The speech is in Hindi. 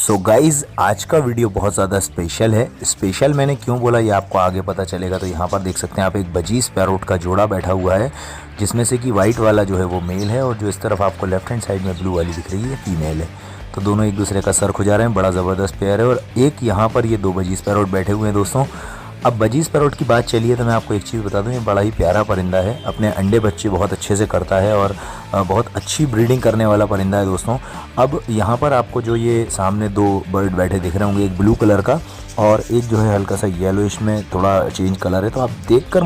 सो गाइज़ आज का वीडियो बहुत ज़्यादा स्पेशल है। स्पेशल मैंने क्यों बोला ये आपको आगे पता चलेगा। तो यहाँ पर देख सकते हैं आप एक बजीज पैरोट का जोड़ा बैठा हुआ है, जिसमें से कि वाइट वाला जो है वो मेल है और जो इस तरफ आपको लेफ्ट हैंड साइड में ब्लू वाली दिख रही है फीमेल है। तो दोनों एक दूसरे का सर खुजा रहे हैं, बड़ा ज़बरदस्त पेयर है। और एक यहाँ पर ये दो बजीज पैरोट बैठे हुए हैं दोस्तों। अब बजीज पैरोट की बात चली है तो मैं आपको एक चीज़ बता दूं, ये बड़ा ही प्यारा परिंदा है, अपने अंडे बच्चे बहुत अच्छे से करता है और बहुत अच्छी ब्रीडिंग करने वाला परिंदा है दोस्तों। अब यहाँ पर आपको जो ये सामने दो बर्ड बैठे दिख रहे होंगे, एक ब्लू कलर का और एक जो है हल्का सा येलोइश में थोड़ा चेंज कलर है, तो आप देखकर